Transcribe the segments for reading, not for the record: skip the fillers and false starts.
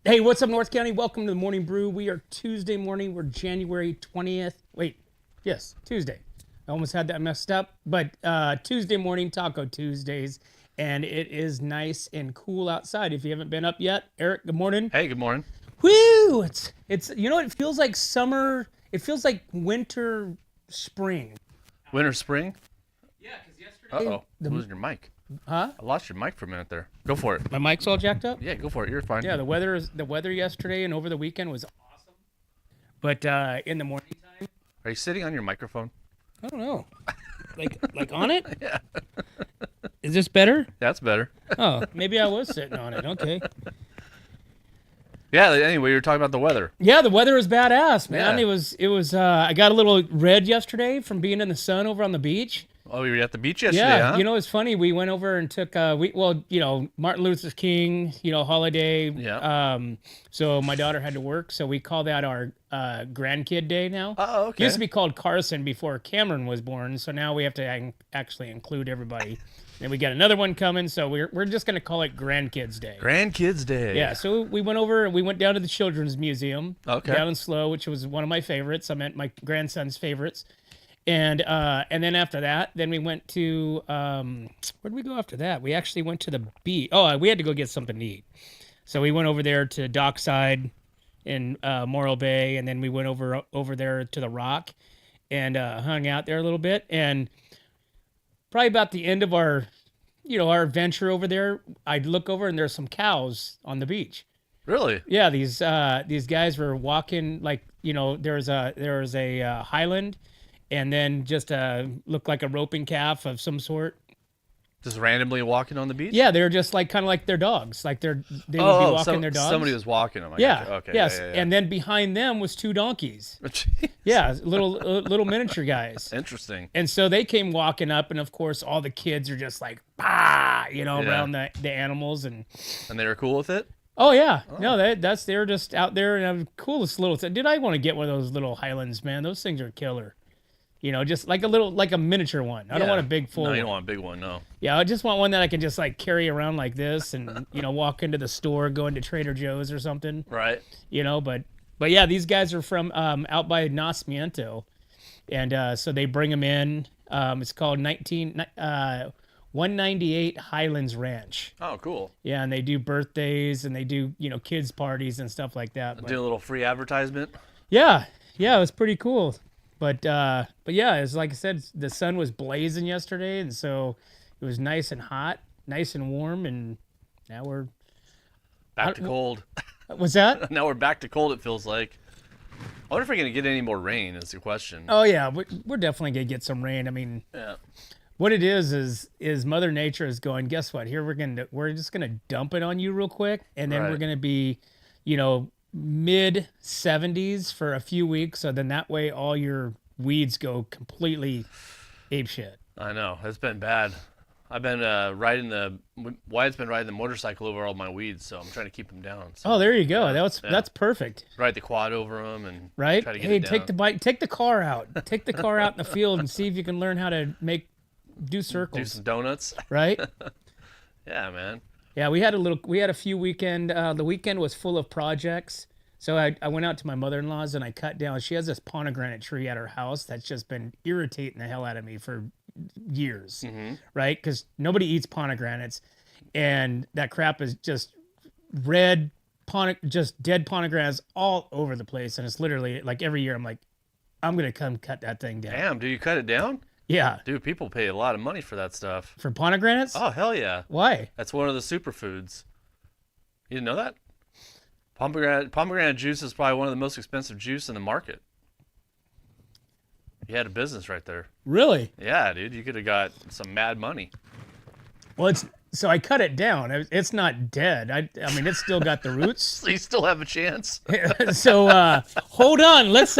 Hey, what's up, North County? Welcome to the Morning Brew. We are Tuesday morning. We're January 20th. Wait, yes, Tuesday. I almost had that messed up. But Tuesday morning, Taco Tuesdays. And it is nice and cool outside. If you haven't been up yet, Eric, good morning. Hey, good morning. Woo! It's you know what? It feels like summer. It feels like winter, spring. Winter, spring? Yeah, because yesterday. Uh-oh. Losing your mic. Huh? I lost your mic for a minute there. Go for it. My mic's all jacked up? Yeah, go for it. You're fine. Yeah, the weather yesterday and over the weekend was awesome. But in the morning time, Are you sitting on your microphone? I don't know. Like on it? Yeah. Is this better? That's better. Oh, maybe I was sitting on it. Okay. Yeah, anyway, you were talking about the weather. Yeah, the weather is badass, man. Yeah. It was I got a little red yesterday from being in the sun over on the beach. Oh, you were at the beach yesterday, Yeah, huh? you know, it's funny. We went over and took Martin Luther King, holiday. Yeah. So my daughter had to work, so we call that our grandkid day now. Oh, okay. Used to be called Carson before Cameron was born, so now we have to actually include everybody. And we got another one coming, so we're just gonna call it Grandkids Day. Grandkids Day. Yeah, so we went over and we went down to the Children's Museum. Okay. Down in Slow, which was one of my favorites. I meant my grandson's favorites. And then after that, then we went to where did we go after that? We actually went to the beach. Oh, we had to go get something to eat. So we went over there to Dockside in Morro Bay, and then we went over there to the Rock and hung out there a little bit. And probably about the end of our adventure over there, I'd look over and there's some cows on the beach. Really? Yeah, these guys were walking there was a highland, and then just looked like a roping calf of some sort. Just randomly walking on the beach? Yeah, they're just kind of like their dogs, they would be walking their dogs. Somebody was walking them. Yeah. Okay. Yes, Yeah. and then behind them was two donkeys. Jeez. Yeah, little miniature guys. Interesting. And so they came walking up, and of course all the kids are just like, bah, around the animals and. And they were cool with it? Oh yeah, no, they're just out there and the coolest little thing. Dude, I want to get one of those little Highlands, man. Those things are killer. Just like a miniature one. I don't want a big full. No, you one. don't want a big one, no. Yeah, I just want one that I can just carry around like this and walk into the store, go into Trader Joe's or something. Right. But yeah, these guys are from out by Nacimiento, and so they bring them in. It's called 198 Highlands Ranch. Oh, cool. Yeah, and they do birthdays and they do kids parties and stuff like that. Do a little free advertisement. Yeah, it was pretty cool. But yeah, it's like I said, the sun was blazing yesterday, and so it was nice and hot, nice and warm, and now we're Back to cold. What's that? Now we're back to cold, it feels like. I wonder if we're going to get any more rain is the question. Oh yeah, we're definitely gonna get some rain. I mean, Yeah. what it is Mother Nature is going, guess what? Here we're just gonna dump it on you real quick, and then Right. we're gonna be, mid 70s for a few weeks, so then that way all your weeds go completely apeshit. I know. It's been bad. I've been Wyatt's been riding the motorcycle over all my weeds, so I'm trying to keep them down. So Oh, there you go. That's perfect. ride the quad over them and Right? try to get Hey, it down. take the bike, take the car out. Take the car out in the field and see if you can learn how to do Do circles, some donuts. right? Yeah, man. Yeah, we had a few weekend. The weekend was full of projects. So I went out to my mother-in-law's and I cut down. She has this pomegranate tree at her house that's just been irritating the hell out of me for years, right? Because nobody eats pomegranates, and that crap is just red, just dead pomegranates all over the place. And it's literally like every year I'm like, I'm gonna come cut that thing down. Damn, do you cut it down? Yeah, Dude, people pay a lot of money for that stuff. for pomegranates. Oh, hell yeah. Why? That's one of the superfoods. You didn't know that? Pomegranate juice is probably one of the most expensive juice in the market. You had a business right there. Really? Yeah, dude, you could have got some mad money. Well, so I cut it down. It's not dead. I mean, it's still got the roots. So you still have a chance. So hold on. Let's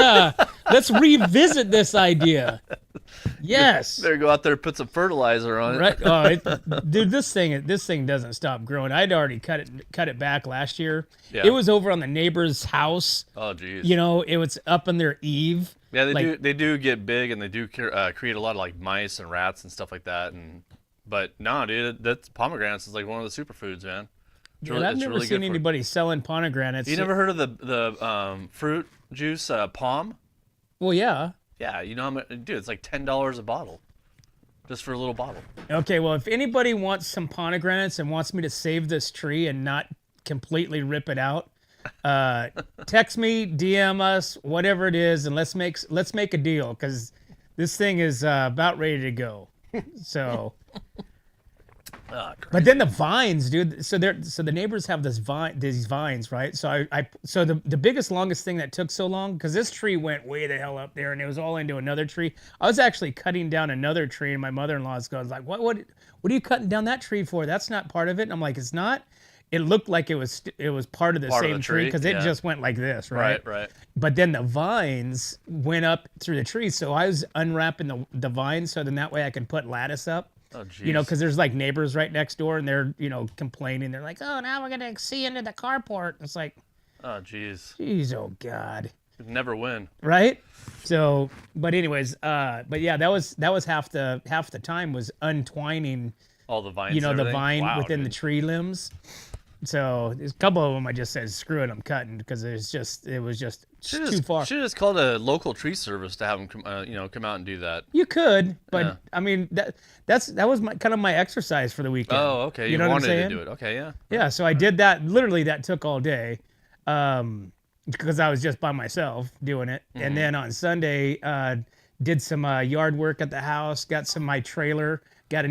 revisit this idea. Yes. Better go out there and put some fertilizer on it. Right. Oh, dude, this thing doesn't stop growing. I'd already cut it back last year. Yeah. It was over on the neighbor's house. Oh, geez. It was up in their eave. Yeah, they like- do get big, and they do create a lot of like mice and rats and stuff like that. But no, dude, that's pomegranates is like one of the superfoods, man. It's Yeah, I've it's never really seen good for- anybody selling pomegranates. You never heard of the fruit juice palm? Well, yeah. Yeah, you know how much, dude? It's like $10 a bottle, just for a little bottle. Okay, well, if anybody wants some pomegranates and wants me to save this tree and not completely rip it out, text me, DM us, whatever it is, and let's make a deal because this thing is about ready to go. So, but then the vines, dude. So the neighbors have these vines, right? So so the biggest, longest thing that took so long because this tree went way the hell up there and it was all into another tree. I was actually cutting down another tree, and my mother-in-law's goes like, "What are you cutting down that tree for? That's not part of it." And I'm like, "It's not." It looked like it was part of the Part of same the tree tree, because it yeah. just went like this, right? Right. But then the vines went up through the tree, so I was unwrapping the vines so then that way I can put lattice up. Oh, jeez. You know, because there's like neighbors right next door, and they're complaining. They're like, "Oh, now we're gonna see into the carport." It's like, Oh, jeez. geez, oh God, You'd never win. right? So, but anyways, but yeah, that was half the time was untwining, All the vines. the and everything. vine Wow, within the dude. tree limbs. So there's a couple of them I just said, screw it, I'm cutting because it was just too far. Should have just called a local tree service to have them come out and do that. You could, but Yeah. I mean that was kind of my exercise for the weekend. Oh, okay. You know what I'm wanted saying? to do it. Okay, yeah. Yeah, so I did that. Literally, that took all day, because I was just by myself doing it. And then on Sunday, did some yard work at the house. Got my trailer. Got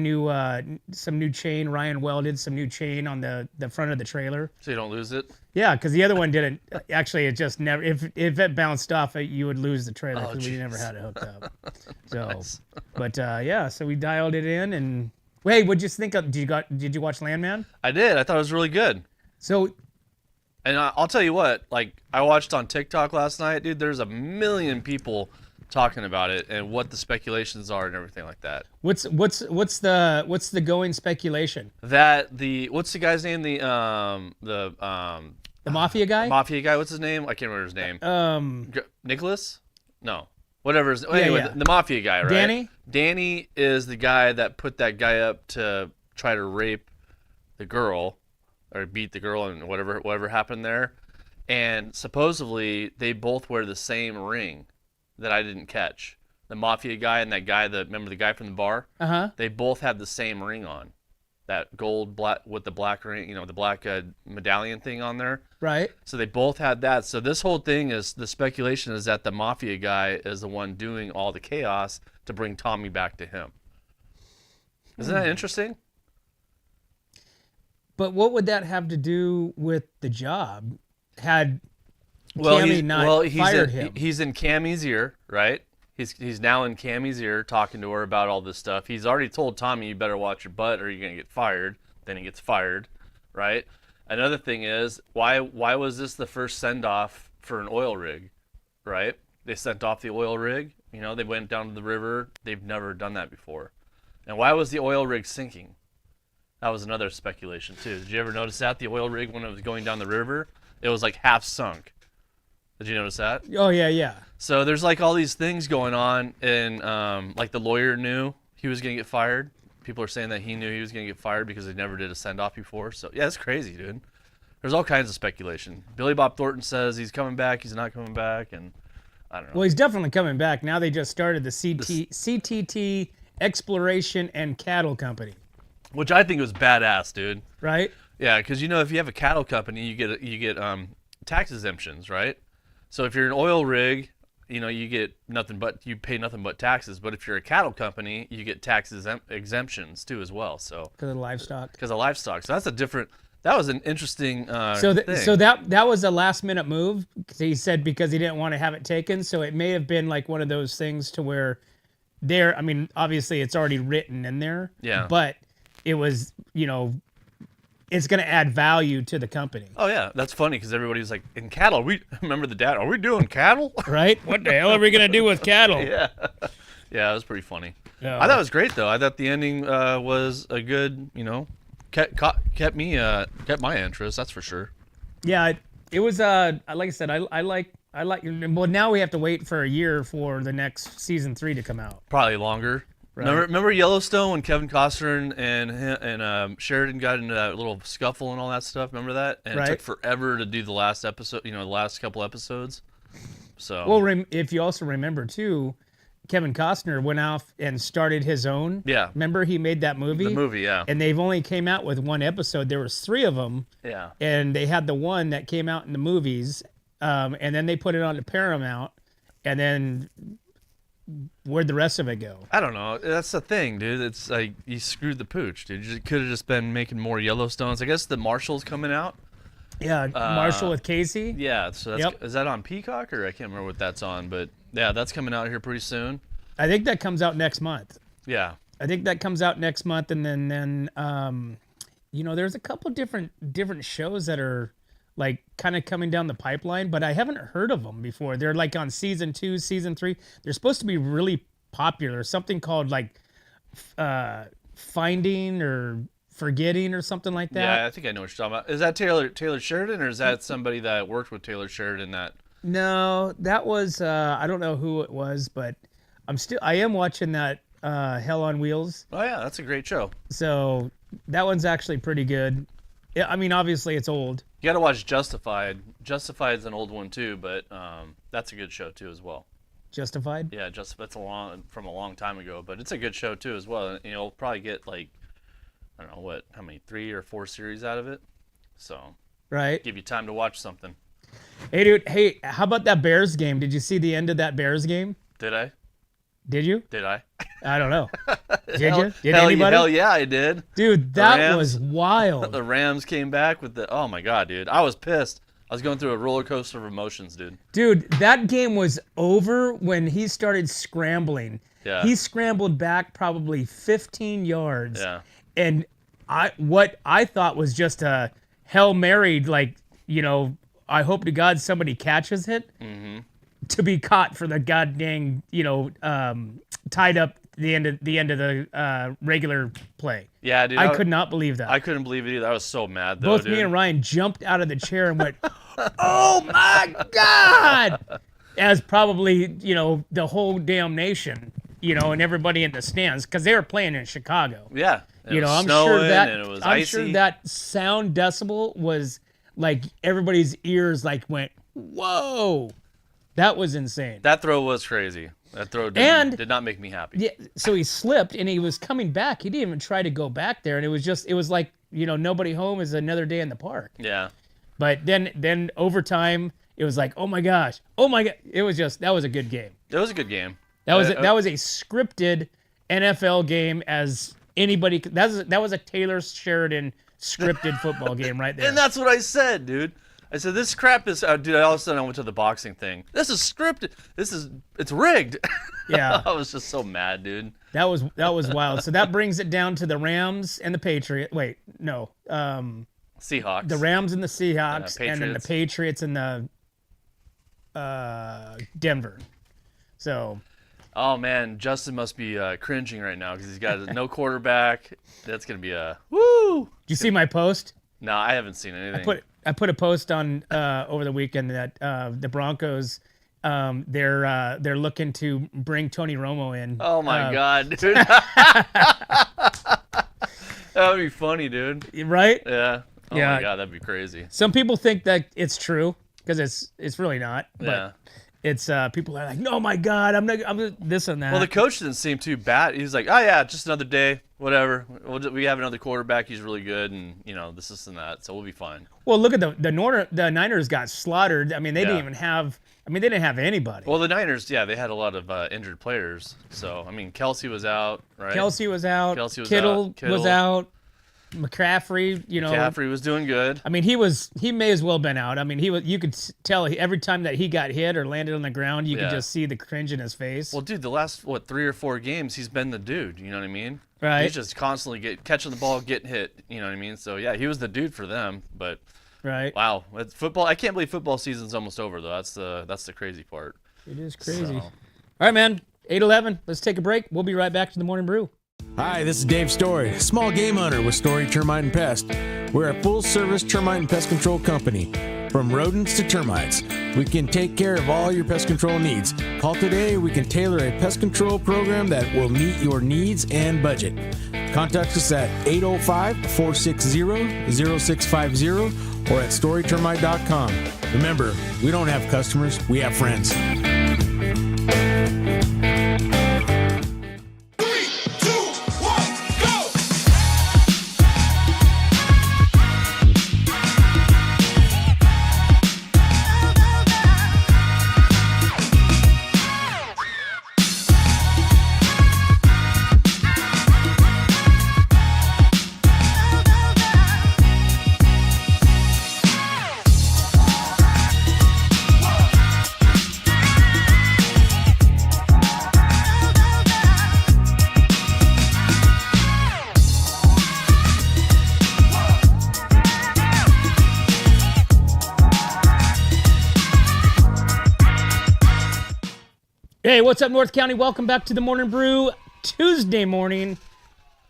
some new chain. Ryan welded some new chain on the front of the trailer. So you don't lose it. Yeah, because the other one didn't. Actually, it just never. If it bounced off, you would lose the trailer Oh, because we jeez. never had it hooked up. So, Nice. but yeah, so we dialed it in. And hey, what'd you think of? Did you watch Landman? I did. I thought it was really good. So And I'll tell you what. Like I watched on TikTok last night, dude. There's a million people talking about it and what the speculations are and everything like that. what's the going speculation? What's the guy's name? The Mafia guy? mafia guy. What's his name? I can't remember his name. Nicholas? No. Whatever. Anyway, yeah. The mafia guy, right? Danny? Danny is the guy that put that guy up to try to rape the girl or beat the girl and whatever happened there. And supposedly they both wear the same ring that I didn't catch. The mafia guy and that guy remember the guy from the bar? Uh-huh. They both had the same ring on. That gold black with the black ring, the black medallion thing on there. Right. So they both had that. So this whole thing is the speculation is that the mafia guy is the one doing all the chaos to bring Tommy back to him. Isn't that interesting? But what would that have to do with the job? Had Cammy not fired him? He's in Cammy's ear, right? He's now in Cammy's ear talking to her about all this stuff. He's already told Tommy, you better watch your butt or you're going to get fired. Then he gets fired, right? Another thing is, why was this the first send-off for an oil rig, right? They sent off the oil rig. They went down to the river. They've never done that before. And why was the oil rig sinking? That was another speculation, too. Did you ever notice that? The oil rig, when it was going down the river, it was like half sunk. Did you notice that? Oh, yeah. So there's like all these things going on, and like the lawyer knew he was going to get fired. People are saying that he knew he was going to get fired because they never did a send-off before. So, yeah, it's crazy, dude. There's all kinds of speculation. Billy Bob Thornton says he's coming back, he's not coming back, and I don't know. Well, he's definitely coming back. Now they just started the CTT Exploration and Cattle Company. Which I think was badass, dude. Right? Yeah, because if you have a cattle company, you get tax exemptions, right? So if you're an oil rig, you pay nothing but taxes. But if you're a cattle company, you get tax exemptions too as well. So Because of livestock. because of livestock, so that was an interesting So thing. that was a last minute move. He said because he didn't want to have it taken. So it may have been like one of those things to where obviously it's already written in there. Yeah. But it was, it's going to add value to the company. Oh yeah, that's funny because everybody's like, in cattle, remember the dad? Are we doing cattle? Right? What the hell are we going to do with cattle? Yeah, yeah, it was pretty funny. Yeah. I thought it was great though. I thought the ending was a good, kept my interest. That's for sure. Yeah, it was. Like I said, I like. Well, now we have to wait for a year for the next season 3 to come out. Probably longer. Right. Remember Yellowstone when Kevin Costner and Sheridan got into that little scuffle and all that stuff? Remember that? And Right. it took forever to do the last episode. The last couple episodes. So. Well, if you also remember too, Kevin Costner went off and started his own. Yeah. Remember he made that movie? The movie, yeah. And they've only came out with one episode. There was 3 of them. Yeah. And they had the one that came out in the movies, and then they put it on to Paramount, and then where'd the rest of it go? I don't know. That's the thing, dude. It's like you screwed the pooch, dude. You could have just been making more Yellowstones. I guess the Marshall's coming out. Yeah, Marshall with Casey. Yeah, so that's, Yep. Is that on Peacock or I can't remember what that's on, but yeah, that's coming out here pretty soon. I think that comes out next month. Yeah. I think that comes out next month, and then there's a couple different shows that are like kind of coming down the pipeline, but I haven't heard of them before. They're like on season 2, season 3. They're supposed to be really popular. Something called like Finding or Forgetting or something like that. Yeah, I think I know what you're talking about. Is that Taylor Sheridan, or is that somebody that worked with Taylor Sheridan? No, that was I don't know who it was, but I am watching that Hell on Wheels. Oh yeah, that's a great show. So that one's actually pretty good. I mean, obviously it's old. You got to watch Justified. Justified's an old one too, but that's a good show too as well. Justified? Yeah, Justified's from a long time ago, but it's a good show too as well. You'll probably get like, I don't know how many 3 or 4 series out of it. So Right. give you time to watch something. Hey, dude. Hey, how about that Bears game? Did you see the end of that Bears game? Did I? Did you? Did I? I don't know. Did you? Did hell, anybody? Hell yeah, I did. Dude, that Rams. was wild. The Rams came back with oh my God, dude. I was pissed. I was going through a roller coaster of emotions, dude. Dude, that game was over when he started scrambling. Yeah. He scrambled back probably 15 yards. Yeah. And what I thought was just a Hail Mary, like, I hope to God somebody catches it to be caught for the goddamn, tied up the end of the regular play. Yeah, dude. I could not believe that. I couldn't believe it either. I was so mad, though, Both dude. me and Ryan jumped out of the chair and went, "Oh my God!" As probably, the whole damn nation, and everybody in the stands, because they were playing in Chicago. Yeah. It was I'm snowing, sure that and it was I'm icy. sure that sound decibel was like everybody's ears like went, "Whoa!" That was insane. That throw was crazy. That throw did not make me happy. Yeah, so he slipped and he was coming back. He didn't even try to go back there, and it was like, nobody home is another day in the park. Yeah. But then overtime, it was like, oh my gosh. It was that was a good game. It was a good game. That was a scripted NFL game as anybody. That was a Taylor Sheridan scripted football game right there. And that's what I said, dude. I said, this crap is, dude, all of a sudden I went to the boxing thing. This is scripted. It's rigged. Yeah. I was just so mad, dude. That was wild. So that brings it down to the Rams and the Patriots. Wait, no. Seahawks. The Rams and the Seahawks, and then the Patriots. Patriots and the Denver. So. Oh, man, Justin must be cringing right now because he's got no quarterback. That's going to be woo. Did you see my post? No, I haven't seen anything. I put a post on over the weekend that the Broncos they're looking to bring Tony Romo in. Oh my God, dude. That would be funny, dude. Right? Yeah. Oh Yeah. my God, that'd be crazy. Some people think that it's true because it's really not. But Yeah. it's people are like, "Oh my God, I'm this and that." Well, the coach didn't seem too bad. He was like, "Oh yeah, just another day, whatever. We have another quarterback. He's really good, and this and that, so we'll be fine." Well, look at the Niners got slaughtered. I mean, they didn't Yeah. even have. I mean, they didn't have anybody. Well, the Niners, yeah, they had a lot of injured players. So I mean, Kelsey was out, right? Kelsey was out. Kelsey was Kittle out. Kittle. was out. McCaffrey, McCaffrey was doing good. I mean, he may as well have been out. I mean, you could tell every time that he got hit or landed on the ground, you could Yeah. just see the cringe in his face. Well, dude, the last 3 or 4 games, he's been the dude. You know what I mean? Right. He's just constantly catching the ball, getting hit. You know what I mean? So yeah, he was the dude for them. But Right. wow, it's football. I can't believe football season's almost over though. That's the crazy part. It is crazy. So. All right, man. 8:11. Let's take a break. We'll be right back to the Morning Brew. Hi, this is Dave Story, small game hunter with Story Termite and Pest. We're a full-service termite and pest control company. From rodents to termites, we can take care of all your pest control needs. Call today. We can tailor a pest control program that will meet your needs and budget. Contact us at 805-460-0650 or at storytermite.com. Remember, we don't have customers, we have friends. Hey, what's up, North County? Welcome back to the Morning Brew, Tuesday morning,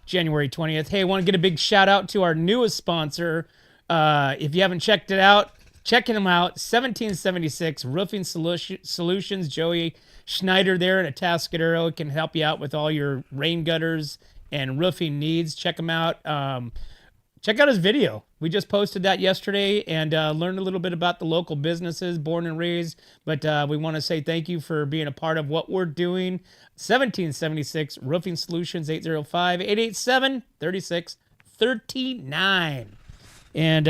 January 20th. Hey, I want to get a big shout out to our newest sponsor. If you haven't checked it out, checking them out. 1776 Roofing Solutions. Joey Schneider there in Atascadero can help you out with all your rain gutters and roofing needs. Check him out. Check out his video. We just posted that yesterday and learned a little bit about the local businesses, born and raised. But we want to say thank you for being a part of what we're doing. 1776 Roofing Solutions, 805-887-3639. And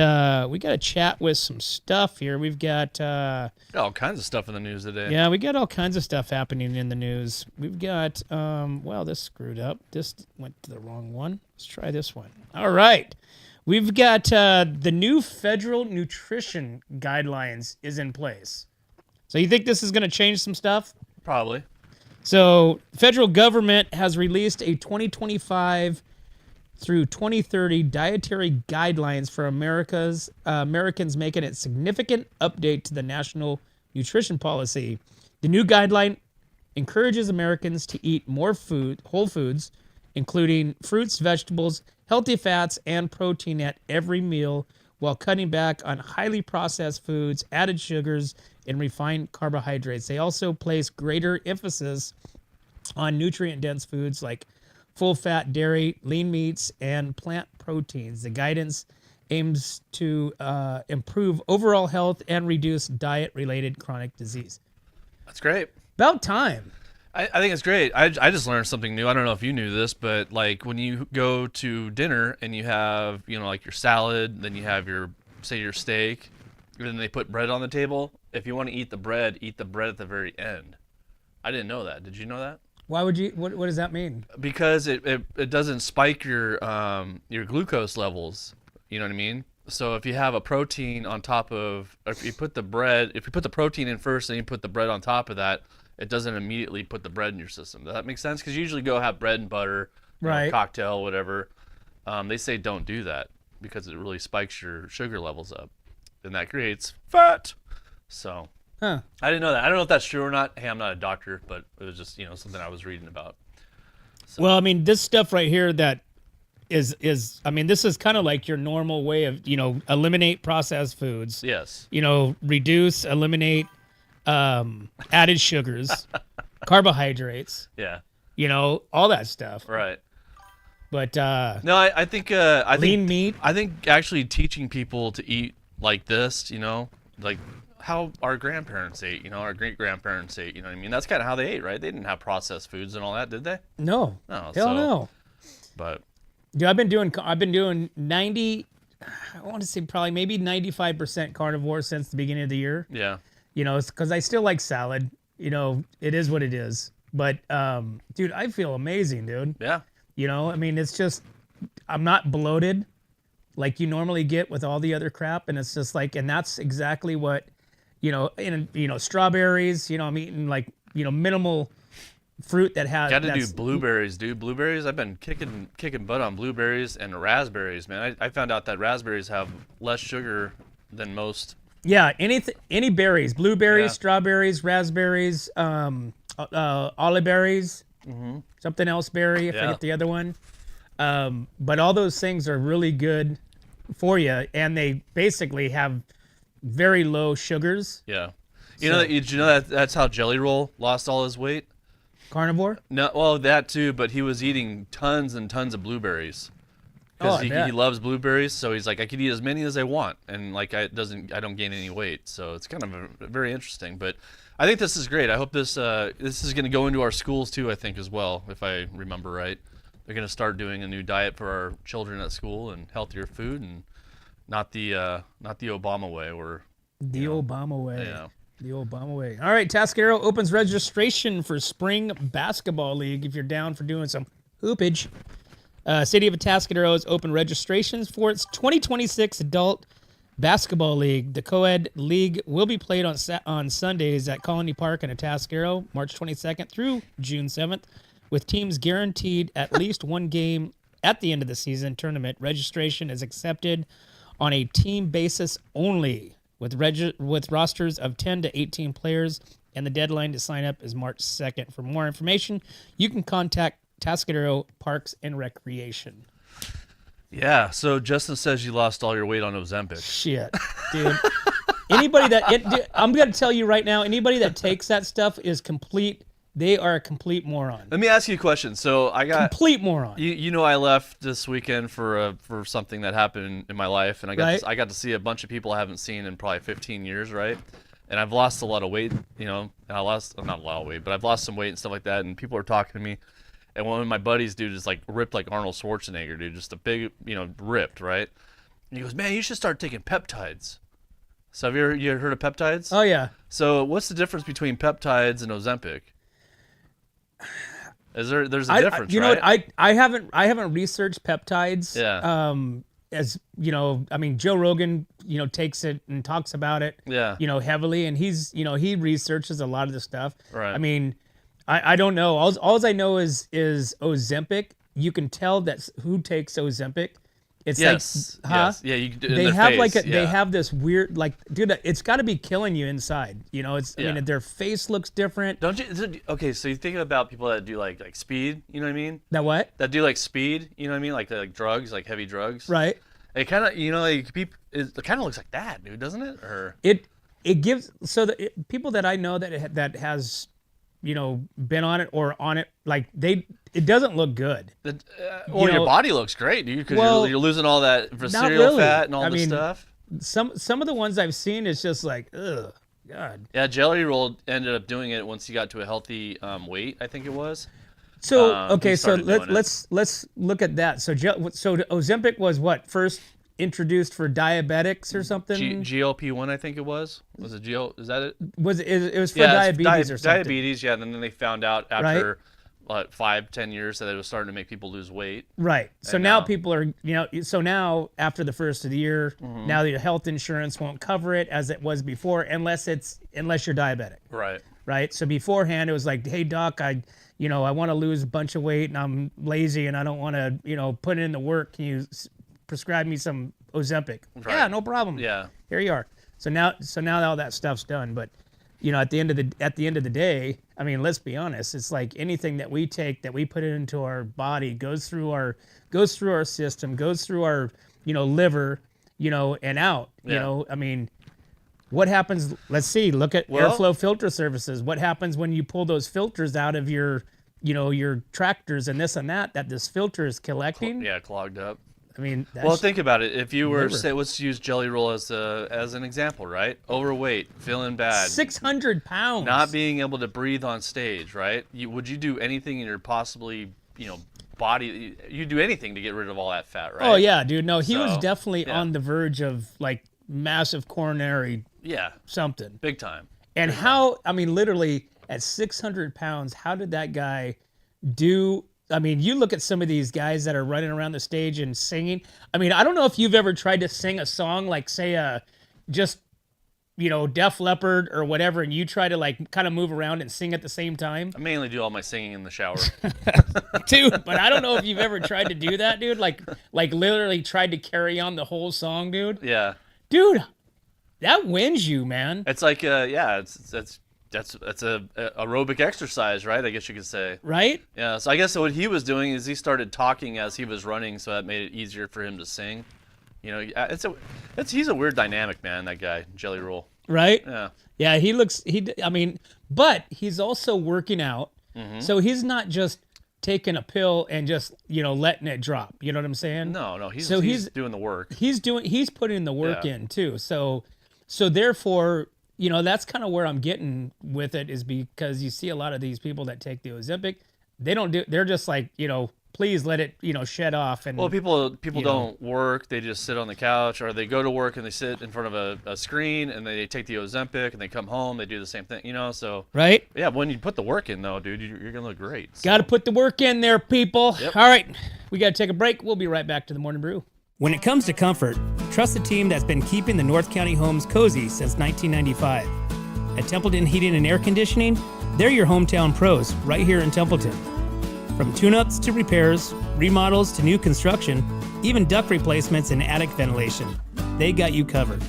we got to chat with some stuff here. We've got all kinds of stuff in the news today. Yeah, we got all kinds of stuff happening in the news. We've got, well, this screwed up. This went to the wrong one. Let's try this one. All right. We've got the new federal nutrition guidelines is in place. So you think this is going to change some stuff? Probably. So federal government has released a 2025 through 2030 dietary guidelines for Americans, making it a significant update to the national nutrition policy. The new guideline encourages Americans to eat more whole foods, including fruits, vegetables, healthy fats, and protein at every meal, while cutting back on highly processed foods, added sugars, and refined carbohydrates. They also place greater emphasis on nutrient-dense foods like full-fat dairy, lean meats, and plant proteins. The guidance aims to improve overall health and reduce diet-related chronic disease. That's great. About time. I think it's great. I just learned something new. I don't know if you knew this, but like when you go to dinner and you have, like your salad, then you have your steak, and then they put bread on the table. If you want to eat the bread at the very end. I didn't know that. Did you know that? Why would you? What does that mean? Because it doesn't spike your glucose levels. You know what I mean? So if you have a protein on top of, if you put the protein in first and you put the bread on top of that, it doesn't immediately put the bread in your system. Does that make sense? Because you usually go have bread and butter, right? Cocktail, whatever. They say don't do that because it really spikes your sugar levels up, and that creates fat. So I didn't know that. I don't know if that's true or not. Hey, I'm not a doctor, but it was just something I was reading about. So. Well, I mean, this stuff right here that is I mean, this is kind of like your normal way of eliminate processed foods. Yes. Reduce, eliminate. Added sugars, carbohydrates, all that stuff. Right. But no, I think lean meat. I think actually teaching people to eat like this, like how our grandparents ate, our great grandparents ate. You know what I mean? That's kind of how they ate, right? They didn't have processed foods and all that, did they? No. Hell no. But dude, I've been doing 90. I want to say probably maybe 95% carnivore since the beginning of the year. Yeah. It's because I still like salad. It is what it is. But, dude, I feel amazing, dude. Yeah. I mean, it's just, I'm not bloated like you normally get with all the other crap. And it's just like, and that's exactly what, strawberries, I'm eating like, minimal fruit that has. Got to do blueberries, dude. Blueberries, I've been kicking butt on blueberries and raspberries, man. I found out that raspberries have less sugar than most. Yeah, any berries, blueberries, strawberries, raspberries, olive berries, something else berry, I forget the other one. But all those things are really good for you, and they basically have very low sugars. Yeah. Did you know that that's how Jelly Roll lost all his weight? Carnivore? No, well, that too, but he was eating tons and tons of blueberries. Because he loves blueberries, so he's like, I could eat as many as I want, and like I don't gain any weight. So it's kind of very interesting. But I think this is great. I hope this is going to go into our schools too. I think as well, if I remember right, they're going to start doing a new diet for our children at school and healthier food, and not the Obama way or Obama way. Yeah. The Obama way. All right, Atascadero opens registration for spring basketball league. If you're down for doing some hoopage. City of Atascadero has opened registrations for its 2026 Adult Basketball League. The co-ed league will be played on Sundays at Colony Park in Atascadero, March 22nd through June 7th, with teams guaranteed at least one game at the end of the season tournament. Registration is accepted on a team basis only, with rosters of 10 to 18 players, and the deadline to sign up is March 2nd. For more information, you can contact Atascadero Parks and Recreation. Yeah, so Justin says you lost all your weight on Ozempic. Shit, dude. I'm going to tell you right now, anybody that takes that stuff is complete. They are a complete moron. Let me ask you a question. So I got complete moron. I left this weekend for something that happened in my life, and I got to see a bunch of people I haven't seen in probably 15 years, right? And I've lost a lot of weight, and I lost not a lot of weight, but I've lost some weight and stuff like that. And people are talking to me. And one of my buddies, dude, is like ripped like Arnold Schwarzenegger, dude, just a big, ripped, right? And he goes, man, you should start taking peptides. So have you ever heard of peptides? Oh yeah. So what's the difference between peptides and Ozempic? There's a difference, right? I haven't researched peptides. Yeah. As Joe Rogan, takes it and talks about it. Yeah. Heavily, and he researches a lot of the stuff. Right. I mean, I don't know. All I know is Ozempic. You can tell that's who takes Ozempic. It's yes. Yes. Yeah. You they have they have this weird dude. It's got to be killing you inside. I mean, their face looks different. Don't you? Okay, so you think about people that do like speed. You know what I mean? That what? That do like speed. You know what I mean? Like drugs, like heavy drugs. Right. It kind of it kind of looks like that, dude, doesn't it? Or it gives people that I know that has been on it or on it, like it doesn't look good. Your body looks great, dude, because you're losing all that visceral fat and all this stuff. Some of the ones I've seen is just like, ugh, God. Yeah, Jelly Roll ended up doing it once he got to a healthy weight, I think it was. So let's look at that. So Ozempic was what, first introduced for diabetics or something? GLP-1, I think it was. Was it Is that it? It was for diabetes or something? Diabetes, yeah. And then they found out after 5-10 years that it was starting to make people lose weight. Right. So now people are, so now after the first of the year, now your health insurance won't cover it as it was before unless you're diabetic. Right. Right. So beforehand it was like, hey doc, I want to lose a bunch of weight and I'm lazy and I don't want to, put in the work. Can you prescribe me some Ozempic? Right. Yeah, no problem. Yeah. Here you are. So now all that stuff's done. But at the end of the day, I mean, let's be honest. It's like anything that we take, that we put it into our body, goes through our system, goes through our liver, and out. Yeah. I mean, what happens? Let's see. Look at airflow filter services. What happens when you pull those filters out of your tractors and this and that this filter is collecting? Clogged up. I mean, think about it. If you were, say, let's use Jelly Roll as an example, right? Overweight, feeling bad, 600 pounds, not being able to breathe on stage, right? Would you do anything in your possibly, body? You do anything to get rid of all that fat, right? Oh yeah, dude. No, he was definitely on the verge of like massive coronary, something, big time. And I mean, literally at 600 pounds, how did that guy do? I mean, you look at some of these guys that are running around the stage and singing. I mean, I don't know if you've ever tried to sing a song like, say, Def Leppard or whatever, and you try to like kind of move around and sing at the same time. I mainly do all my singing in the shower. Dude, but I don't know if you've ever tried to do that, dude. Like literally tried to carry on the whole song, dude. Yeah. Dude, that wins you, man. It's like, that's a aerobic exercise, right? I guess you could say. Right? Yeah. So I guess what he was doing is he started talking as he was running, so that made it easier for him to sing. You know, he's a weird dynamic, man. That guy, Jelly Roll. Right? Yeah. Yeah, but he's also working out. So he's not just taking a pill and just, letting it drop. You know what I'm saying? No, he's doing the work. He's putting the work in too. So therefore, that's kind of where I'm getting with it, is because you see a lot of these people that take the Ozempic, they're just like, please let it, shed off. And Well, people don't work. They just sit on the couch, or they go to work and they sit in front of a screen, and they take the Ozempic, and they come home, they do the same thing, so. Right? Yeah, when you put the work in, though, dude, you're going to look great. So. Got to put the work in there, people. Yep. All right, we got to take a break. We'll be right back to the Morning Brew. When it comes to comfort, trust the team that's been keeping the North County homes cozy since 1995. At Templeton Heating and Air Conditioning, they're your hometown pros right here in Templeton. From tune-ups to repairs, remodels to new construction, even duct replacements and attic ventilation, they got you covered.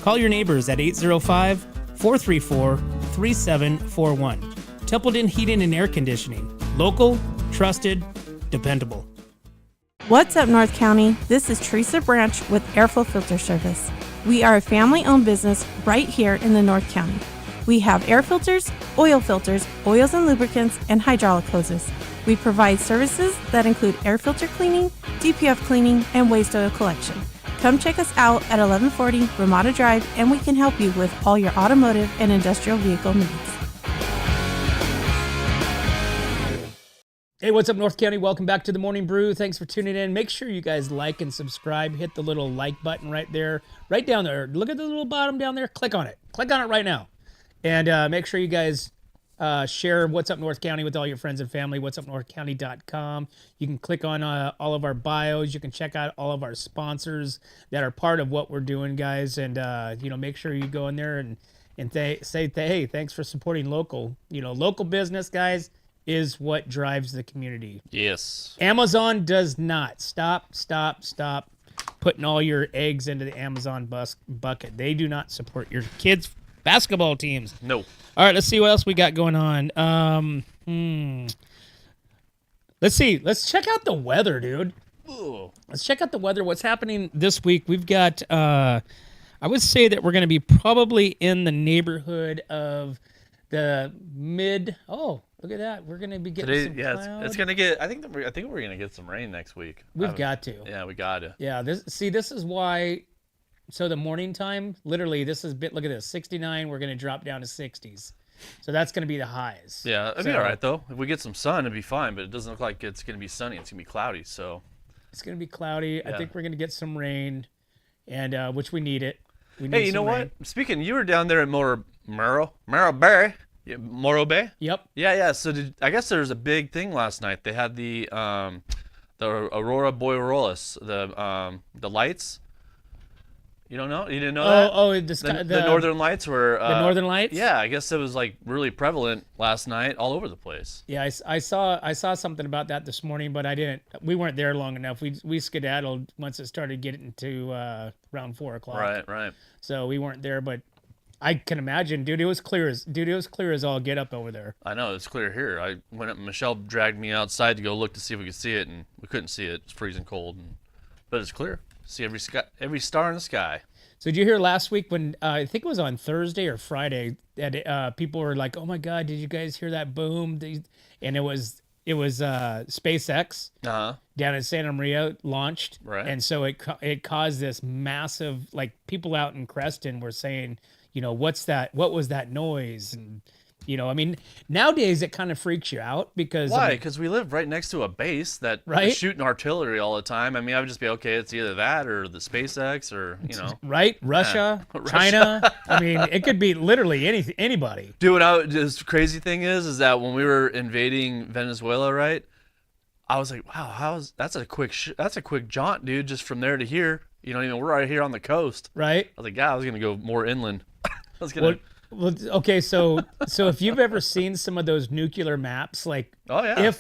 Call your neighbors at 805-434-3741. Templeton Heating and Air Conditioning. Local, trusted, dependable. What's up, North County? This is Teresa Branch with Airflow Filter Service. We are a family-owned business right here in the North County. We have air filters, oils and lubricants, and hydraulic hoses. We provide services that include air filter cleaning, DPF cleaning, and waste oil collection. Come check us out at 1140 Ramada Drive, and we can help you with all your automotive and industrial vehicle needs. Hey, what's up, North County? Welcome back to the Morning Brew. Thanks for tuning in. Make sure you guys like and subscribe. Hit the little like button right there, right down there. Look at the little bottom down there. Click on it. Click on it right now. And make sure you guys share What's Up North County with all your friends and family. whatsupnorthcounty.com. You can click on all of our bios. You can check out all of our sponsors that are part of what we're doing, guys. And make sure you go in there and say, hey, thanks for supporting local. Local business, guys, is what drives the community. Yes. Amazon does not. Stop putting all your eggs into the Amazon bucket. They do not support your kids' basketball teams. No. All right, let's see what else we got going on. Let's see. Let's check out the weather, dude. Ooh. Let's check out the weather. What's happening this week? We've got, I would say that we're going to be probably in the neighborhood of the mid. Oh, look at that. We're going to be getting some cloud. It's going to get, I think we're going to get some rain next week. We've got to. Yeah, we got to. Yeah, this is why. So the morning time, literally, look at this, 69, we're going to drop down to 60s. So that's going to be the highs. Yeah, it'll be all right, though. If we get some sun, it'll be fine, but it doesn't look like it's going to be sunny. It's going to be cloudy, so. It's going to be cloudy. Yeah. I think we're going to get some rain, and which we need it. Hey, you know what? Speaking, you were down there at Morro Bay. Yep. Yeah. So I guess there was a big thing last night. They had the Aurora Borealis, the lights. You don't know? You didn't know that? Oh, the Northern Lights were. The Northern Lights? Yeah, I guess it was like really prevalent last night, all over the place. Yeah, I saw something about that this morning, but I didn't. We weren't there long enough. We skedaddled once it started getting to around 4 o'clock. Right. So we weren't there, but I can imagine, dude. It was clear as all get up over there. I know it's clear here. I went up. Michelle dragged me outside to go look to see if we could see it, and we couldn't see it. It's freezing cold, but it's clear. See every star in the sky. So did you hear last week when I think it was on Thursday or Friday that people were like, "Oh my God, did you guys hear that boom?" And it was SpaceX down in Santa Maria launched, right? And so it caused this massive, like, people out in Creston were saying, what's that? What was that noise? And I mean, nowadays it kind of freaks you out because why? Because we live right next to a base that is shooting artillery all the time. I mean, I would just be okay. It's either that or the SpaceX or right? Russia, China. I mean, it could be literally anybody. Dude, this crazy thing is that when we were invading Venezuela, right? I was like, wow, that's a quick jaunt, dude, just from there to here. We're right here on the coast, right? I was like, I was gonna go more inland. I was gonna. Well, okay, so if you've ever seen some of those nuclear maps, like, oh yeah,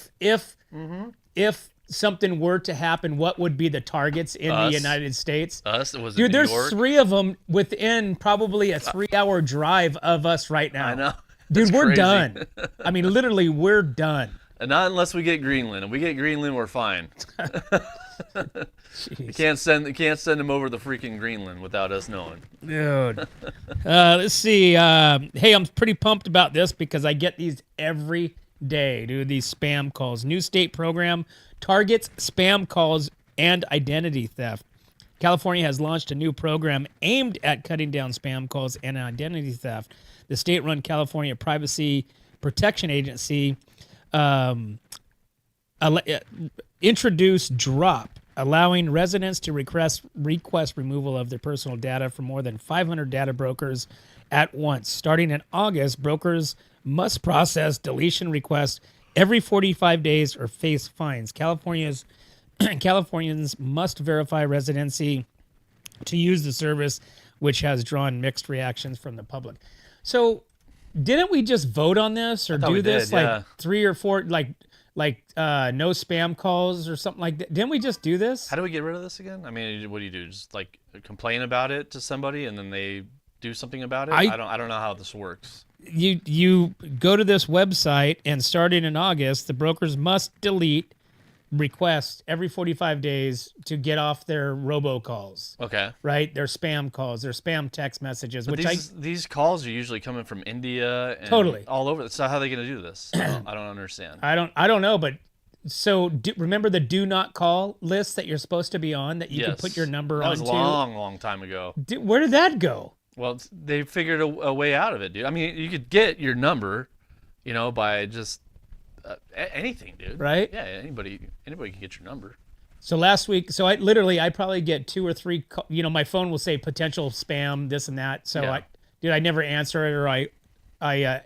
if something were to happen, what would be the targets in the United States? Was dude, New there's York? 3 of them within probably a 3-hour drive of us right now. I know, dude, we're crazy. done. I mean, literally, we're done. And not unless we get Greenland. If we get Greenland, we're fine. You can't send them over the freaking Greenland without us knowing. Dude. Let's see. Hey, I'm pretty pumped about this because I get these every day, dude. These spam calls. New state program targets spam calls and identity theft. California has launched a new program aimed at cutting down spam calls and identity theft. The state-run California Privacy Protection Agency introduced DROP, allowing residents to request removal of their personal data from more than 500 data brokers at once. Starting in August, brokers must process deletion requests every 45 days or face fines. Californians must verify residency to use the service, which has drawn mixed reactions from the public. So, didn't we just vote on this or do this like 3 or 4 like no spam calls or something like that? Didn't we just do this? How do we get rid of this again? I mean, what do you do? Just like complain about it to somebody and then they do something about it? I don't know how this works. You go to this website, and starting in August, the brokers must delete requests every 45 days to get off their robocalls. Okay. Right? Their spam calls, their spam text messages. But these calls are usually coming from India and totally all over. So how are they going to do this? I don't understand. I don't know, but so remember the do not call list that you're supposed to be on that you can put your number on? That was a long time ago. Where did that go? Well, they figured a way out of it, dude. I mean, you could get your number, by just anything, dude. Right? Yeah, anybody can get your number. So last week, I probably get 2 or 3, my phone will say potential spam, this and that. So I never answer it, or I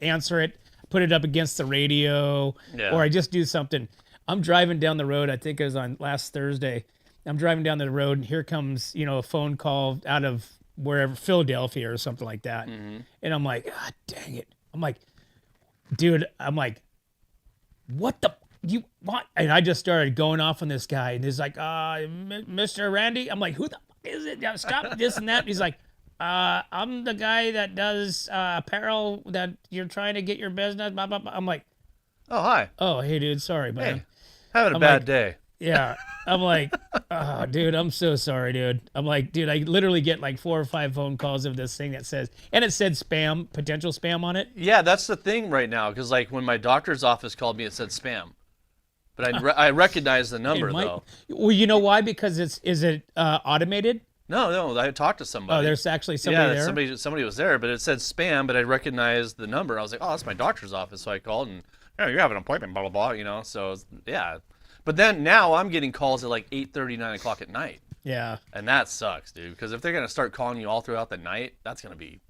answer it, put it up against the radio, or I just do something. I'm driving down the road. I think it was on last Thursday. I'm driving down the road, and here comes, a phone call out of wherever, Philadelphia or something like that. Mm-hmm. And I'm like, God dang it. I'm like, dude, what the you want? And I just started going off on this guy, and he's like, Mr. Randy. I'm like, who the fuck is it? Stop this and that. And he's like, I'm the guy that does apparel that you're trying to get your business. Blah, blah, blah. I'm like, oh, hi. Oh, hey, dude, sorry, man. Hey, having a bad day. Yeah. I'm like, oh, dude, I'm so sorry, dude. I'm like, dude, I literally get like 4 or 5 phone calls of this thing that says, and it said spam, potential spam on it. Yeah, that's the thing right now, because like when my doctor's office called me, it said spam. But I recognize the number, though. Well, you know why? Because is it automated? No, I talked to somebody. Oh, there's actually somebody there? Yeah, somebody was there, but it said spam, but I recognized the number. I was like, oh, that's my doctor's office. So I called, and you have an appointment, blah, blah, blah, so, yeah. But then now I'm getting calls at like 8:30, 9 o'clock at night. Yeah. And that sucks, dude, because if they're going to start calling you all throughout the night, that's going to be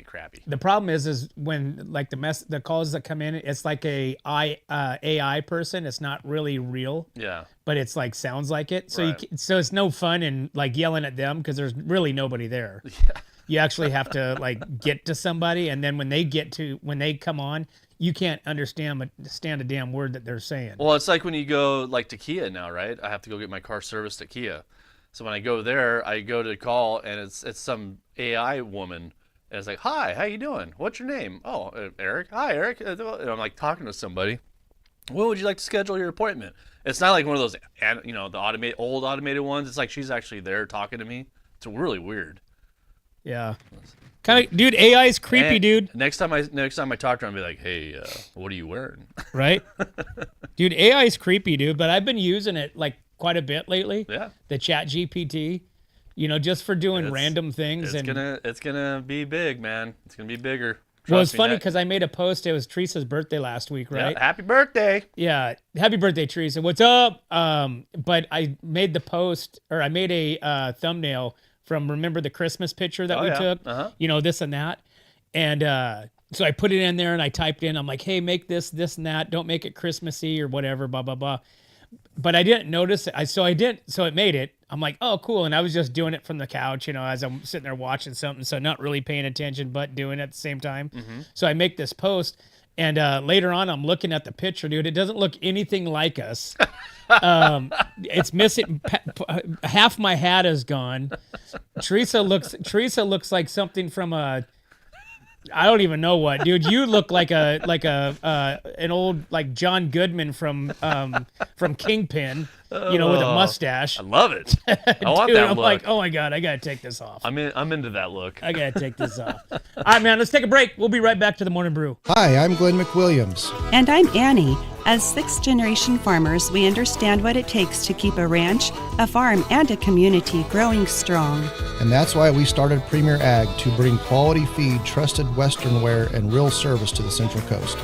crappy. The problem is when like the calls that come in, it's like a AI person. It's not really real. Yeah. But it's like sounds like it. So right. So it's no fun in like yelling at them because there's really nobody there. Yeah. You actually have to like get to somebody, and then when they come on, you can't understand a damn word that they're saying. Well, it's like when you go like to Kia now, right? I have to go get my car serviced at Kia. So when I go there, I go to call, and it's some AI woman. And it's like, hi, how you doing? What's your name? Oh, Eric. Hi, Eric. And I'm like talking to somebody. When would you like to schedule your appointment? It's not like one of those, the old automated ones. It's like she's actually there talking to me. It's really weird. Yeah. Kind of, dude. AI is creepy, dude. Next time I talk to her, I'll be like, hey, what are you wearing? Right. Dude, AI is creepy, dude. But I've been using it like quite a bit lately. Yeah. The Chat GPT. Just for doing random things. It's gonna be big, man. It's gonna be bigger. Well, it's funny because I made a post. It was Teresa's birthday last week, right? Yeah, happy birthday. Yeah, happy birthday, Teresa. What's up? But I made the post, or I made a thumbnail from remember the Christmas picture that we took. Uh-huh. This and that, and so I put it in there and I typed in. I'm like, hey, make this and that. Don't make it Christmassy or whatever. Blah blah blah. But I didn't notice it. So it made it. I'm like, oh, cool. And I was just doing it from the couch, as I'm sitting there watching something. So not really paying attention, but doing it at the same time. Mm-hmm. So I make this post. And later on, I'm looking at the picture, dude. It doesn't look anything like us. It's missing. Half my hat is gone. Teresa looks like something from a I don't even know what, dude. You look like an old like John Goodman from Kingpin, with a mustache. I love it. I want Dude, that I'm look. like, oh my god, I gotta take this off. I'm into that look. I gotta take this off. All right, man. Let's take a break. We'll be right back to the Morning Brew. Hi, I'm Glenn McWilliams. And I'm Annie. As sixth-generation farmers, we understand what it takes to keep a ranch, a farm, and a community growing strong. And that's why we started Premier Ag to bring quality feed, trusted Western wear, and real service to the Central Coast.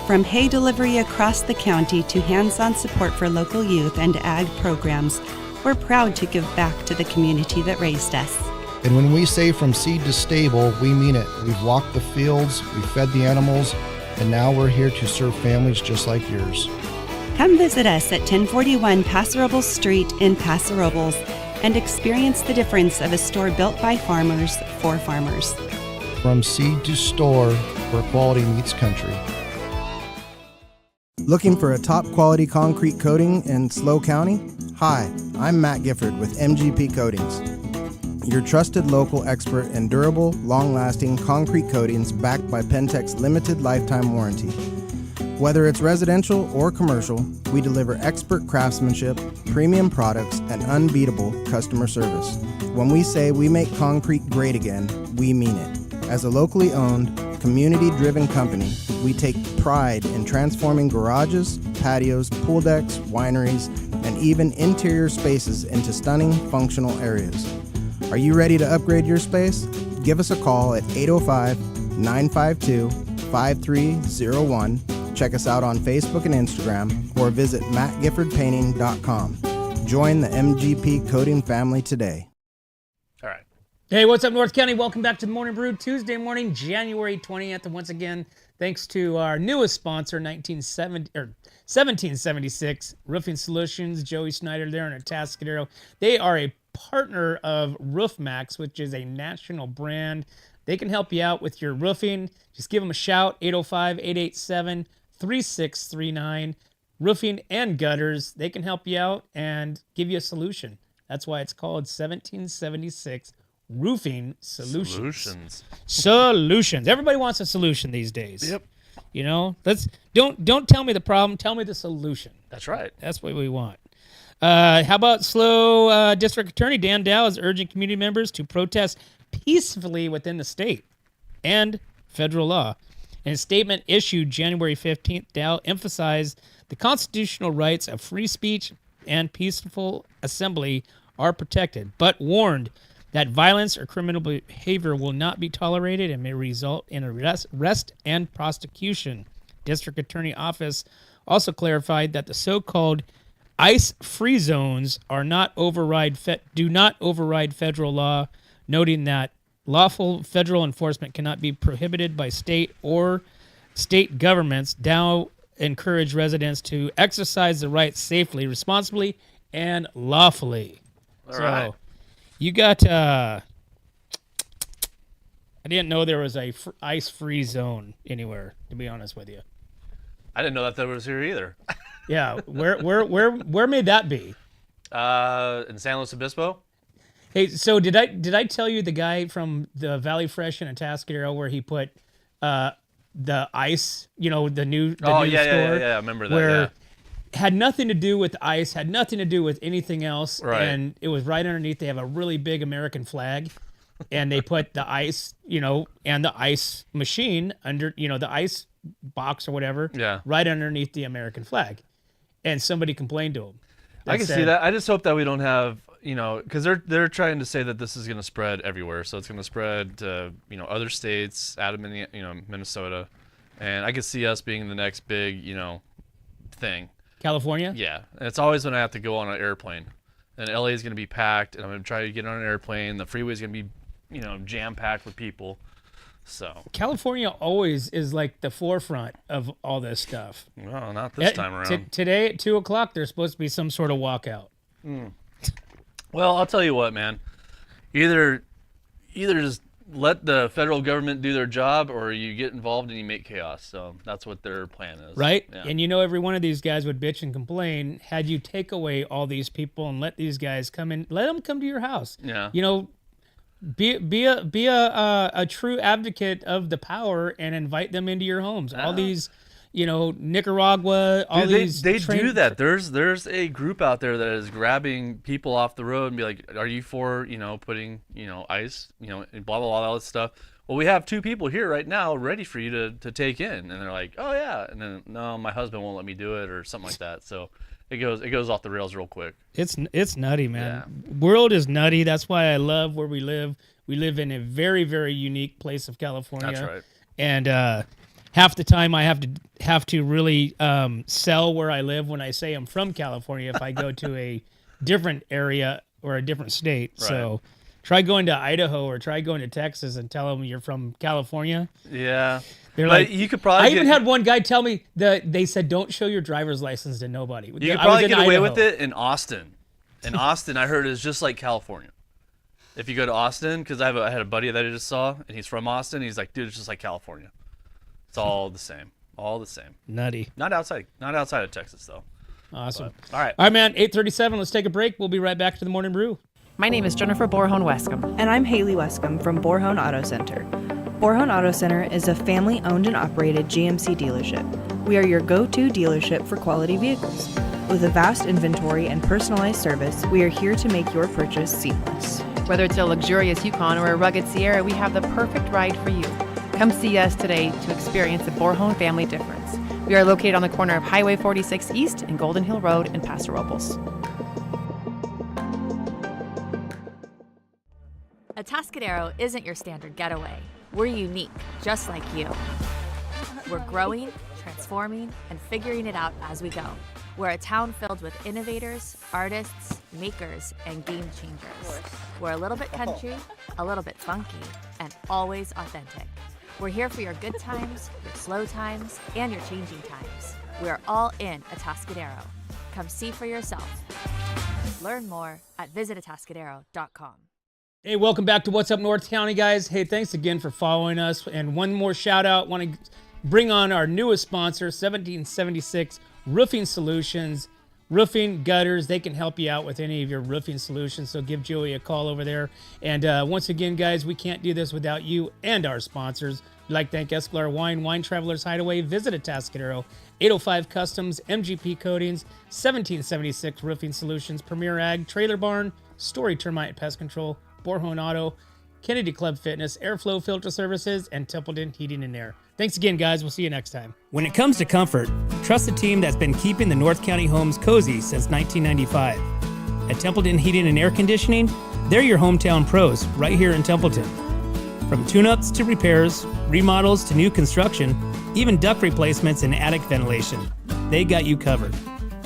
From hay delivery across the county to hands-on support for local youth and ag programs, we're proud to give back to the community that raised us. And when we say from seed to stable, we mean it. We've walked the fields, we've fed the animals, and now we're here to serve families just like yours. Come visit us at 1041 Paso Robles Street in Paso Robles and experience the difference of a store built by farmers for farmers. From seed to store, where quality meets country. Looking for a top quality concrete coating in SLO County? Hi, I'm Matt Gifford with MGP Coatings, your trusted local expert in durable, long-lasting concrete coatings backed by Pentec's limited lifetime warranty. Whether it's residential or commercial, we deliver expert craftsmanship, premium products, and unbeatable customer service. When we say we make concrete great again, we mean it. As a locally owned, community-driven company, we take pride in transforming garages, patios, pool decks, wineries, and even interior spaces into stunning, functional areas. Are you ready to upgrade your space? Give us a call at 805-952-5301. Check us out on Facebook and Instagram, or visit mattgiffordpainting.com. Join the MGP Coating family today. All right. Hey, what's up, North County? Welcome back to the Morning Brew, Tuesday morning, January 20th. And once again, thanks to our newest sponsor, 1776 Roofing Solutions, Joey Snyder there in Atascadero. They are a partner of RoofMax, which is a national brand. They can help you out with your roofing. Just give them a shout, 805-887-3639. Roofing and gutters, they can help you out and give you a solution. That's why it's called 1776 Roofing Solutions. Solutions. Everybody wants a solution these days. Yep. Don't tell me the problem, tell me the solution. That's right. That's what we want. How about SLO District Attorney Dan Dow is urging community members to protest peacefully within the state and federal law. In a statement issued January 15th, Dow emphasized the constitutional rights of free speech and peaceful assembly are protected, but warned that violence or criminal behavior will not be tolerated and may result in arrest and prosecution. District Attorney Office also clarified that the so-called ICE-free zones do not override federal law, noting that lawful federal enforcement cannot be prohibited by state or state governments. Dow encouraged residents to exercise the rights safely, responsibly, and lawfully. All right. You got, I didn't know there was a ice-free zone anywhere, to be honest with you. I didn't know that was here either. Yeah, where may that be? In San Luis Obispo? Hey, so did I tell you the guy from the Valley Fresh in Atascadero where he put the ice, the new store? Yeah, I remember that. Where had nothing to do with ice, had nothing to do with anything else, Right. And it was right underneath. They have a really big American flag, and they put the ice, and the ice machine under, the ice box or whatever, Yeah. right underneath the American flag, and somebody complained to him. I can see that. I just hope that we don't have, because they're trying to say that this is going to spread everywhere. So it's going to spread to, other states, out of Minnesota, and I could see us being the next big, thing. California? Yeah, and it's always when I have to go on an airplane, and LA is going to be packed, and I'm going to try to get on an airplane. The freeway is going to be, jam packed with people. So California always is like the forefront of all this stuff. well, not this time around. Today at 2:00, there's supposed to be some sort of walkout. Well, I'll tell you what, man. Either just let the federal government do their job, or you get involved and you make chaos. So that's what their plan is. Right? Yeah. And every one of these guys would bitch and complain had you take away all these people and let these guys come in, let them come to your house. Yeah. Be a true advocate of the power and invite them into your homes. All these, Nicaragua, all Dude, these. they do that. There's a group out there that is grabbing people off the road and be like, "Are you for putting ice and blah blah blah all this stuff?" Well, we have 2 people here right now ready for you to take in, and they're like, "Oh yeah," and then no, my husband won't let me do it or something like that. So it goes off the rails real quick. It's nutty, man. World is nutty. That's why I love where we live. We live in a very, very unique place of California. That's right. And half the time I have to really sell where I live when I say I'm from California if I go to a different area or a different state. Right. So try going to Idaho or try going to Texas and tell them you're from California. Yeah. They're But like, you could probably I even had one guy tell me that they said don't show your driver's license to nobody. You could I was probably in get away Idaho. with it in Austin. In Austin, I heard is just like California. If you go to Austin, because I had a buddy that I just saw, and he's from Austin. He's like, dude, it's just like California. It's all the same. All the same. Nutty. Not outside of Texas, though. Awesome. But, all right. All right, man. 8:37. Let's take a break. We'll be right back to the Morning Brew. My name is Jennifer Borhone Wescombe. And I'm Haley Wescombe from Borhone Auto Center. Borhone Auto Center is a family-owned and operated GMC dealership. We are your go-to dealership for quality vehicles. With a vast inventory and personalized service, we are here to make your purchase seamless. Whether it's a luxurious Yukon or a rugged Sierra, we have the perfect ride for you. Come see us today to experience the Borhone family difference. We are located on the corner of Highway 46 East and Golden Hill Road in Paso Robles. Atascadero isn't your standard getaway. We're unique, just like you. We're growing, transforming, and figuring it out as we go. We're a town filled with innovators, artists, makers, and game changers. We're a little bit country, a little bit funky, and always authentic. We're here for your good times, your slow times, and your changing times. We're all in Atascadero. Come see for yourself. Learn more at visitatascadero.com. Hey, welcome back to What's Up North County, guys. Hey, thanks again for following us. And one more shout out. Want to bring on our newest sponsor, 1776 Roofing Solutions. Roofing, gutters, they can help you out with any of your roofing solutions. So give Joey a call over there. And once again, guys, we can't do this without you and our sponsors. We'd like to thank Escalar Wine Travelers Hideaway, Visit Atascadero, 805 Customs, MGP Coatings, 1776 Roofing Solutions, Premier Ag, Trailer Barn, Story Termite and Pest Control, Borhone Auto, Kennedy Club Fitness, Airflow Filter Services, and Templeton Heating and Air. Thanks again, guys. We'll see you next time. When it comes to comfort, trust the team that's been keeping the North County homes cozy since 1995. At Templeton Heating and Air Conditioning, they're your hometown pros right here in Templeton. From tune-ups to repairs, remodels to new construction, even duct replacements and attic ventilation, they got you covered.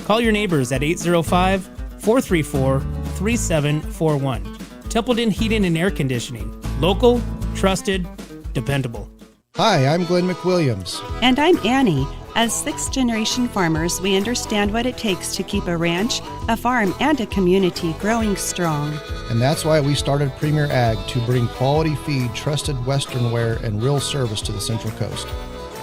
Call your neighbors at 805-434-3741. Templeton Heating and Air Conditioning. Local, trusted, dependable. Hi, I'm Glenn McWilliams. And I'm Annie. As sixth-generation farmers, we understand what it takes to keep a ranch, a farm, and a community growing strong. And that's why we started Premier Ag to bring quality feed, trusted Western wear, and real service to the Central Coast.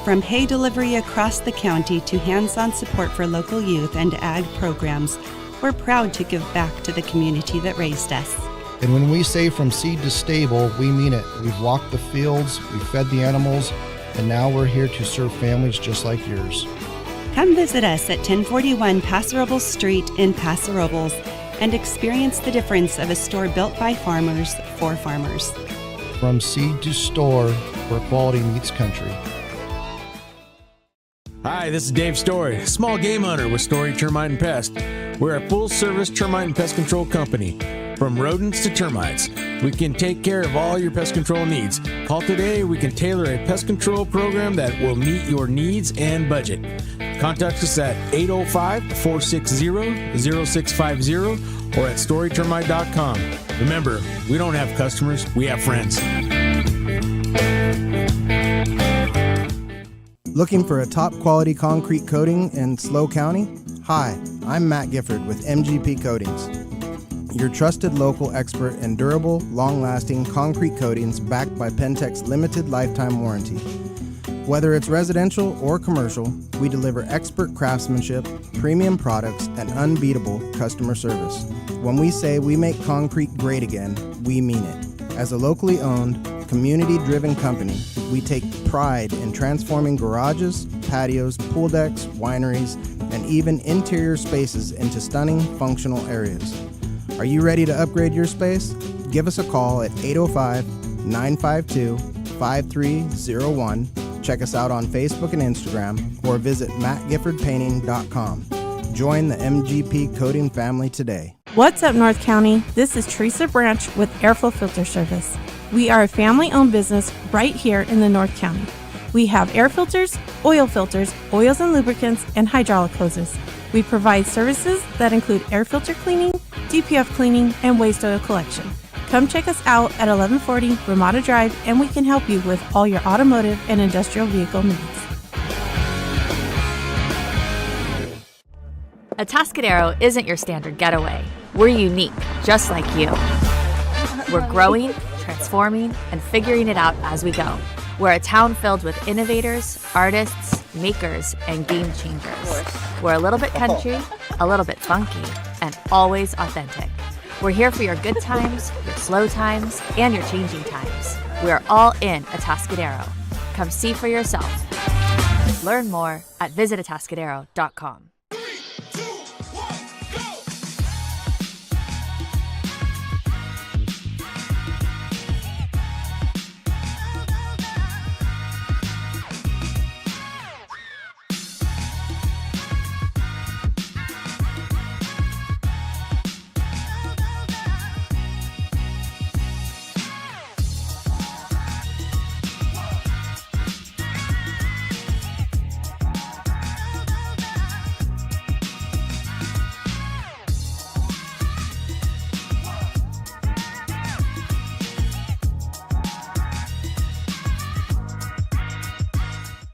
From hay delivery across the county to hands-on support for local youth and ag programs, we're proud to give back to the community that raised us. And when we say from seed to stable, we mean it. We've walked the fields, we've fed the animals, and now we're here to serve families just like yours. Come visit us at 1041 Paso Robles Street in Paso Robles and experience the difference of a store built by farmers for farmers. From seed to store, where quality meets country. Hi, this is Dave Story, small game hunter with Story Termite and Pest. We're a full-service termite and pest control company. From rodents to termites, we can take care of all your pest control needs. Call today, we can tailor a pest control program that will meet your needs and budget. Contact us at 805-460-0650 or at storytermite.com. Remember, we don't have customers, we have friends. Looking for a top quality concrete coating in SLO County? Hi, I'm Matt Gifford with MGP Coatings, your trusted local expert in durable, long-lasting concrete coatings backed by Pentec's limited lifetime warranty. Whether it's residential or commercial, we deliver expert craftsmanship, premium products, and unbeatable customer service. When we say we make concrete great again, we mean it. As a locally owned, community-driven company, we take pride in transforming garages, patios, pool decks, wineries, and even interior spaces into stunning, functional areas. Are you ready to upgrade your space? Give us a call at 805-952-5301. Check us out on Facebook and Instagram, or visit mattgiffordpainting.com. Join the MGP Coating family today. What's up, North County? This is Teresa Branch with Airflow Filter Service. We are a family-owned business right here in the North County. We have air filters, oils and lubricants, and hydraulic hoses. We provide services that include air filter cleaning, DPF cleaning, and waste oil collection. Come check us out at 1140 Ramada Drive, and we can help you with all your automotive and industrial vehicle needs. Atascadero isn't your standard getaway. We're unique, just like you. We're growing, transforming, and figuring it out as we go. We're a town filled with innovators, artists, makers, and game changers. We're a little bit country, a little bit funky, and always authentic. We're here for your good times, your slow times, and your changing times. We're all in Atascadero. Come see for yourself. Learn more at visitatascadero.com.